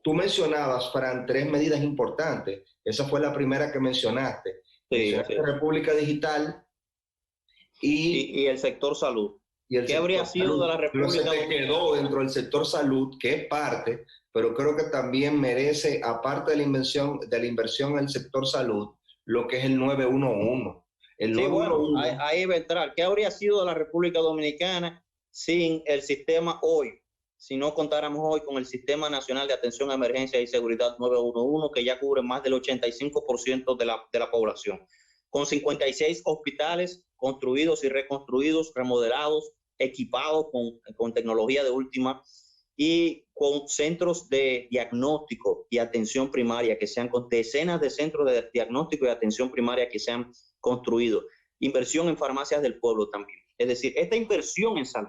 Tú mencionabas, Fran, 3 medidas importantes. Esa fue la primera que mencionaste. Sí. República Digital y el sector salud. y el ¿Qué habría sector sido de la salud. Pero se República te Dominicana? quedó dentro del sector salud, que es parte, pero creo que también merece, aparte de la inversión en el sector salud, lo que es el 911. El Sí, bueno, 911, ahí va a entrar. ¿Qué habría sido de la República Dominicana sin el sistema hoy? Si no contáramos hoy con el Sistema Nacional de Atención a Emergencia y Seguridad 911, que ya cubre más del 85% de la población, con 56 hospitales construidos y reconstruidos, remodelados, equipados con tecnología de última y con centros de diagnóstico y atención primaria que sean con decenas de centros de diagnóstico y atención primaria que se han construido. Inversión en farmacias del pueblo también. Es decir, esta inversión en salud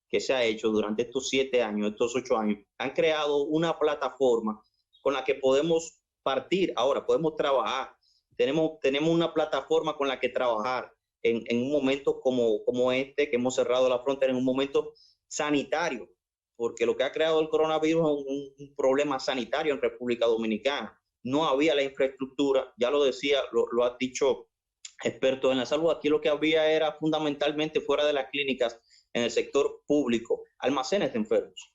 que se ha hecho durante estos 7 años, estos 8 años, han creado una plataforma con la que podemos partir. Ahora, podemos trabajar. Tenemos una plataforma con la que trabajar en un momento como este, que hemos cerrado la frontera, en un momento sanitario, porque lo que ha creado el coronavirus es un problema sanitario en República Dominicana. No había la infraestructura, ya lo decía, lo ha dicho expertos en la salud, aquí lo que había era fundamentalmente fuera de las clínicas, en el sector público, almacenes de enfermos.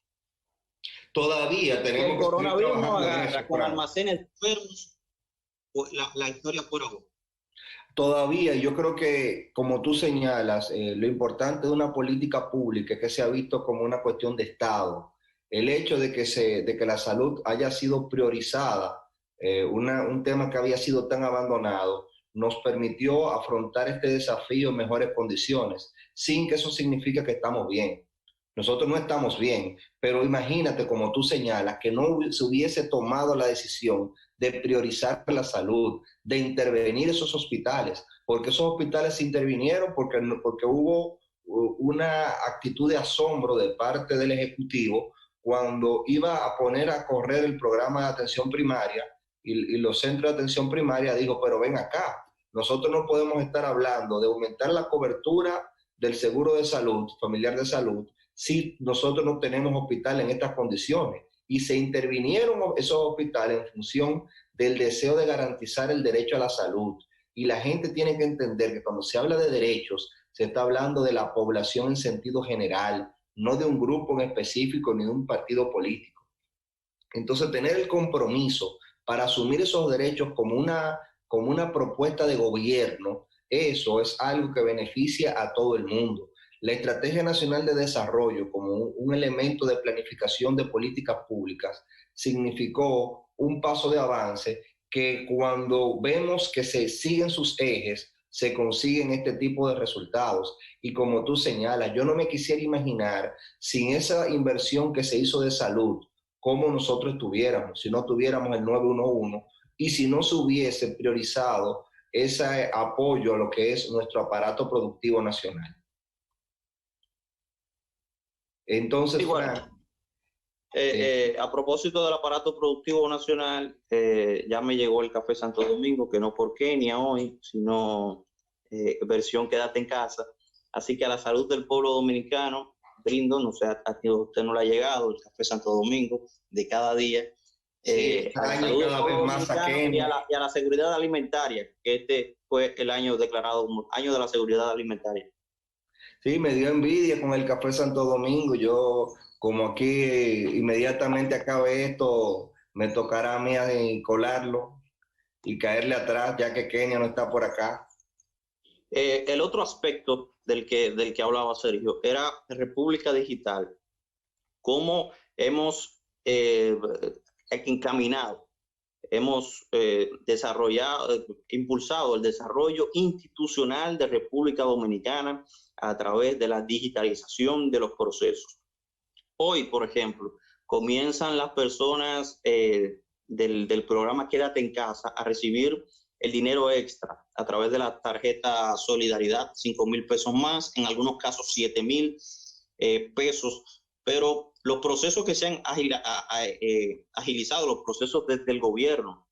todavía Si el tenemos que seguir coronavirus no trabajando en eso, agarra con Fran. almacenes de enfermos, pues la historia fuera buena. Todavía yo creo que, como tú señalas, lo importante de una política pública es que se ha visto como una cuestión de Estado. El hecho de que la salud haya sido priorizada, un tema que había sido tan abandonado, nos permitió afrontar este desafío en mejores condiciones, sin que eso signifique que estamos bien. Nosotros no estamos bien, pero imagínate, como tú señalas, que no se hubiese tomado la decisión de priorizar la salud, de intervenir esos hospitales, porque esos hospitales se intervinieron porque hubo una actitud de asombro de parte del Ejecutivo cuando iba a poner a correr el programa de atención primaria y los centros de atención primaria dijo, pero ven acá, nosotros no podemos estar hablando de aumentar la cobertura del seguro de salud, familiar de salud, si nosotros no tenemos hospital en estas condiciones. Y se intervinieron esos hospitales en función del deseo de garantizar el derecho a la salud. Y la gente tiene que entender que cuando se habla de derechos, se está hablando de la población en sentido general, no de un grupo en específico ni de un partido político. Entonces, tener el compromiso para asumir esos derechos como una propuesta de gobierno, eso es algo que beneficia a todo el mundo. La Estrategia Nacional de Desarrollo como un elemento de planificación de políticas públicas significó un paso de avance que cuando vemos que se siguen sus ejes, se consiguen este tipo de resultados. Y como tú señalas, yo no me quisiera imaginar sin esa inversión que se hizo de salud, cómo nosotros estuviéramos, si no tuviéramos el 911 y si no se hubiese priorizado ese apoyo a lo que es nuestro aparato productivo nacional. Entonces, Sí, bueno, Frank, a propósito del aparato productivo nacional, ya me llegó el café Santo Domingo, que no por Kenia hoy, sino versión quédate en casa. Así que a la salud del pueblo dominicano, brindo, no sé, a usted no le ha llegado el café Santo Domingo de cada día. sí, A este la año salud del cada vez pueblo más a dominicano Kenia. y a la seguridad alimentaria, que este fue el año declarado como año de la seguridad alimentaria. Sí, me dio envidia con el café Santo Domingo. Yo, como aquí inmediatamente acabe esto, me tocará a mí colarlo y caerle atrás, ya que Kenia no está por acá. El otro aspecto del que hablaba Sergio era República Digital. Cómo hemos encaminado, hemos desarrollado, impulsado el desarrollo institucional de República Dominicana a través de la digitalización de los procesos. Hoy, por ejemplo, comienzan las personas del programa Quédate en Casa a recibir el dinero extra a través de la tarjeta Solidaridad, 5,000 pesos más, en algunos casos 7,000 pesos, pero los procesos que se han agilizado, los procesos desde el gobierno,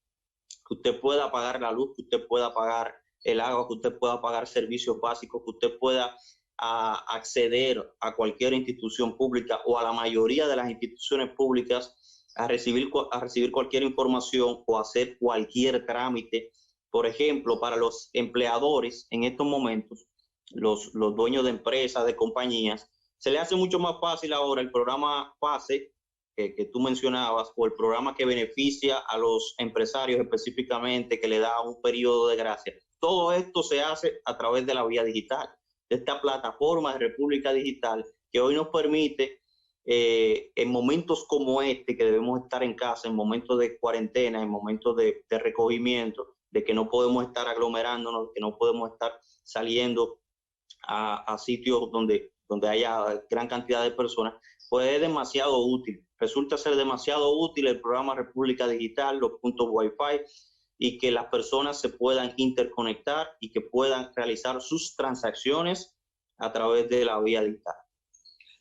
que usted pueda pagar la luz, que usted pueda pagar el agua, que usted pueda pagar servicios básicos, que usted pueda acceder a cualquier institución pública o a la mayoría de las instituciones públicas a recibir cualquier información o hacer cualquier trámite. Por ejemplo, para los empleadores en estos momentos, los dueños de empresas, de compañías, se le hace mucho más fácil ahora el programa PASE que tú mencionabas, o el programa que beneficia a los empresarios específicamente, que le da un periodo de gracia. Todo esto se hace a través de la vía digital, de esta plataforma de República Digital, que hoy nos permite, en momentos como este, que debemos estar en casa, en momentos de cuarentena, en momentos de recogimiento, de que no podemos estar aglomerándonos, que no podemos estar saliendo a sitios donde haya gran cantidad de personas, pues es demasiado útil. Resulta ser demasiado útil el programa República Digital, los puntos Wi-Fi, y que las personas se puedan interconectar y que puedan realizar sus transacciones a través de la vía digital.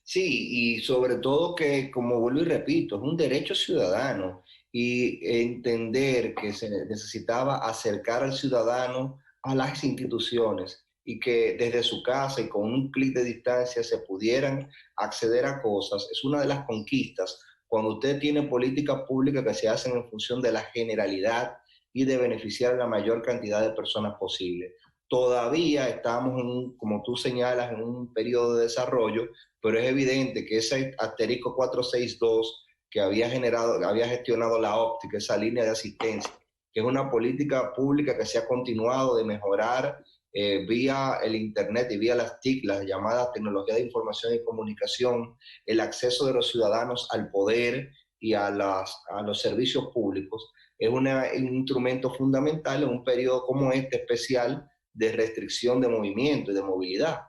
Sí, y sobre todo que, como vuelvo y repito, es un derecho ciudadano y entender que se necesitaba acercar al ciudadano a las instituciones y que desde su casa y con un clic de distancia se pudieran acceder a cosas, es una de las conquistas cuando usted tiene políticas públicas que se hacen en función de la generalidad y de beneficiar a la mayor cantidad de personas posible. Todavía estamos, como tú señalas, en un periodo de desarrollo, pero es evidente que ese asterisco 462 que había gestionado la óptica, esa línea de asistencia, que es una política pública que se ha continuado de mejorar vía el Internet y vía las TIC, las llamadas tecnologías de información y comunicación, el acceso de los ciudadanos al poder y a los servicios públicos, es un instrumento fundamental en un periodo como este especial de restricción de movimiento y de movilidad.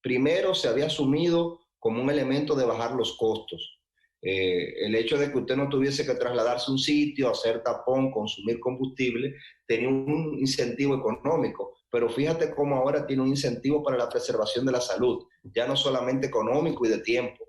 Primero se había asumido como un elemento de bajar los costos. El hecho de que usted no tuviese que trasladarse a un sitio, hacer tapón, consumir combustible, tenía un incentivo económico, pero fíjate cómo ahora tiene un incentivo para la preservación de la salud, ya no solamente económico y de tiempo,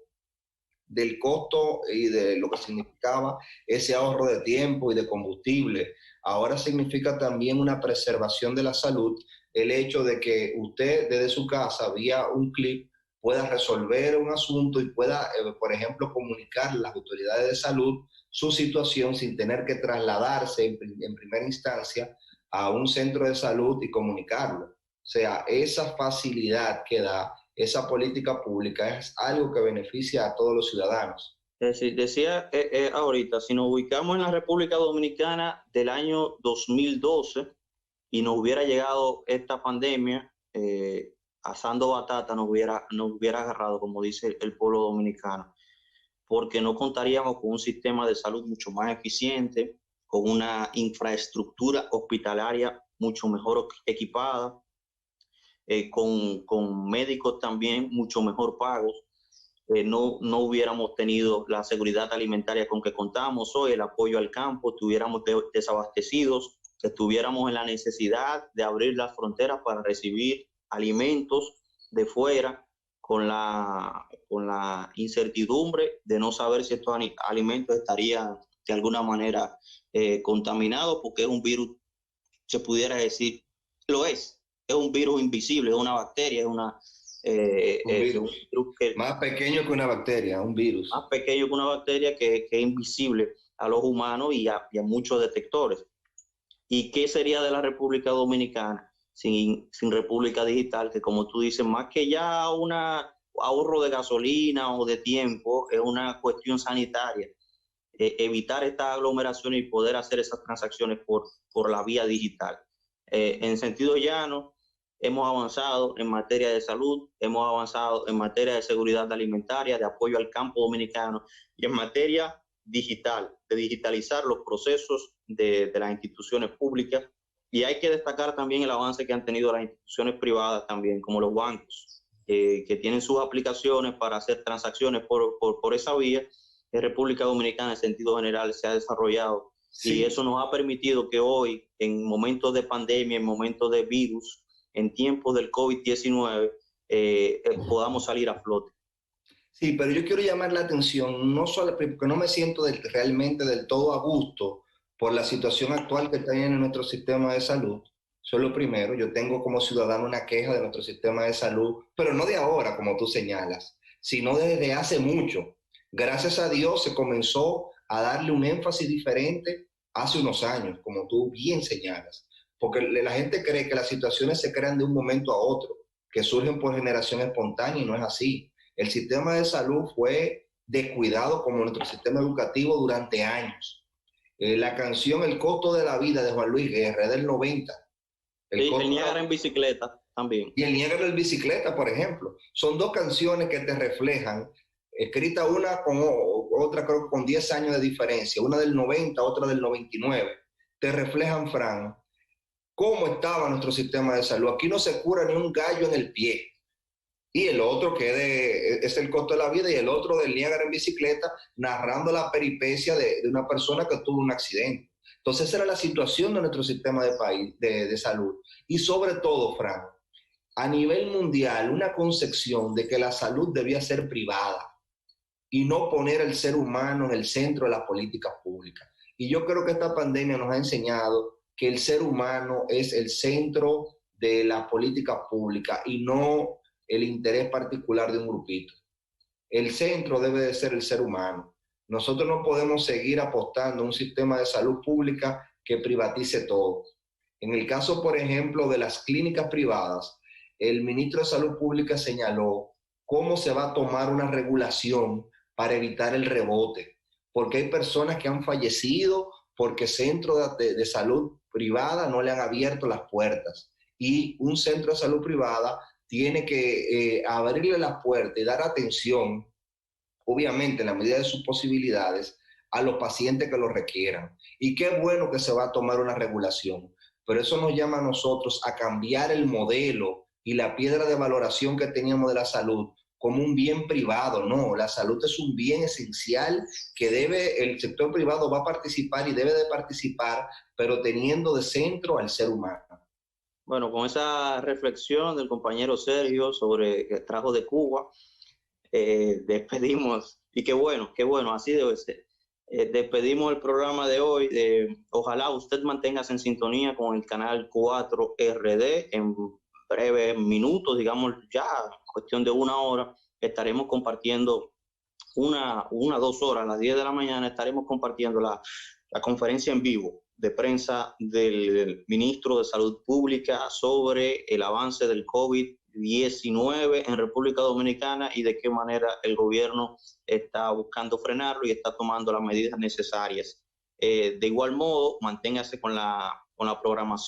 del costo y de lo que significaba ese ahorro de tiempo y de combustible. Ahora significa también una preservación de la salud, el hecho de que usted desde su casa, vía un clic, pueda resolver un asunto y pueda, por ejemplo, comunicar a las autoridades de salud su situación sin tener que trasladarse en primera instancia a un centro de salud y comunicarlo. O sea, esa facilidad que da esa política pública es algo que beneficia a todos los ciudadanos. Decía ahorita, si nos ubicamos en la República Dominicana del año 2012 y nos hubiera llegado esta pandemia, asando batata nos hubiera agarrado, como dice el pueblo dominicano, porque no contaríamos con un sistema de salud mucho más eficiente, con una infraestructura hospitalaria mucho mejor equipada, con médicos también mucho mejor pagos. No hubiéramos tenido la seguridad alimentaria con que contamos hoy, el apoyo al campo, estuviéramos desabastecidos, estuviéramos en la necesidad de abrir las fronteras para recibir alimentos de fuera, con la incertidumbre de no saber si estos alimentos estarían de alguna manera contaminados, porque es un virus, se pudiera decir, es un virus invisible, es una bacteria, es un virus. un virus que, Más pequeño que una bacteria, un virus. más pequeño que una bacteria que es invisible a los humanos y a muchos detectores. ¿Y qué sería de la República Dominicana sin República Digital? Que como tú dices, más que ya un ahorro de gasolina o de tiempo, es una cuestión sanitaria. Evitar esta aglomeración y poder hacer esas transacciones por la vía digital. En sentido llano, hemos avanzado en materia de salud, hemos avanzado en materia de seguridad alimentaria, de apoyo al campo dominicano y en materia digital, de digitalizar los procesos de las instituciones públicas. Y hay que destacar también el avance que han tenido las instituciones privadas también, como los bancos, que tienen sus aplicaciones para hacer transacciones por esa vía. En República Dominicana, en sentido general, se ha desarrollado. Sí. Y eso nos ha permitido que hoy, en momentos de pandemia, en momentos de virus, en tiempos del COVID-19, podamos salir a flote. Sí, pero yo quiero llamar la atención, no solo porque no me siento realmente del todo a gusto por la situación actual que está en nuestro sistema de salud. Eso es lo primero. Yo tengo como ciudadano una queja de nuestro sistema de salud, pero no de ahora, como tú señalas, sino desde hace mucho. Gracias a Dios se comenzó a darle un énfasis diferente hace unos años, como tú bien señalas, porque la gente cree que las situaciones se crean de un momento a otro. que surgen por generación espontánea, y no es así. El sistema de salud fue descuidado como nuestro sistema educativo durante años. La canción El costo de la vida de Juan Luis Guerra es del 90. El Niágara en bicicleta también. Y el Niágara en bicicleta, por ejemplo. Son dos canciones que te reflejan, escrita una con otra, creo que con 10 años de diferencia, una del 90, otra del 99. Te reflejan, Fran, cómo estaba nuestro sistema de salud. Aquí no se cura ni un gallo en el pie. Y el otro es El costo de la vida, y el otro del Niágara en bicicleta, narrando la peripecia de una persona que tuvo un accidente. Entonces esa era la situación de nuestro sistema de salud. Y sobre todo, Fran, a nivel mundial, una concepción de que la salud debía ser privada y no poner al ser humano en el centro de las políticas públicas. Y yo creo que esta pandemia nos ha enseñado que el ser humano es el centro de las políticas públicas y no el interés particular de un grupito. El centro debe de ser el ser humano. Nosotros no podemos seguir apostando a un sistema de salud pública que privatice todo. En el caso, por ejemplo, de las clínicas privadas, el ministro de Salud Pública señaló cómo se va a tomar una regulación para evitar el rebote, porque hay personas que han fallecido porque centros de salud privada no le han abierto las puertas, y un centro de salud privada tiene que abrirle las puertas y dar atención, obviamente en la medida de sus posibilidades, a los pacientes que lo requieran. Y qué bueno que se va a tomar una regulación, pero eso nos llama a nosotros a cambiar el modelo y la piedra de valoración que teníamos de la salud como un bien privado. No, la salud es un bien esencial que el sector privado va a participar y debe de participar, pero teniendo de centro al ser humano. Bueno, con esa reflexión del compañero Sergio sobre que trajo de Cuba, despedimos, y qué bueno, así debe ser. Despedimos el programa de hoy. Ojalá usted manténgase en sintonía con el canal 4RD. En breves minutos, digamos ya, cuestión de una hora, estaremos compartiendo 2 horas, a las 10 de la mañana, estaremos compartiendo la conferencia en vivo de prensa del ministro de Salud Pública sobre el avance del COVID-19 en República Dominicana y de qué manera el gobierno está buscando frenarlo y está tomando las medidas necesarias. De igual modo, manténgase con la programación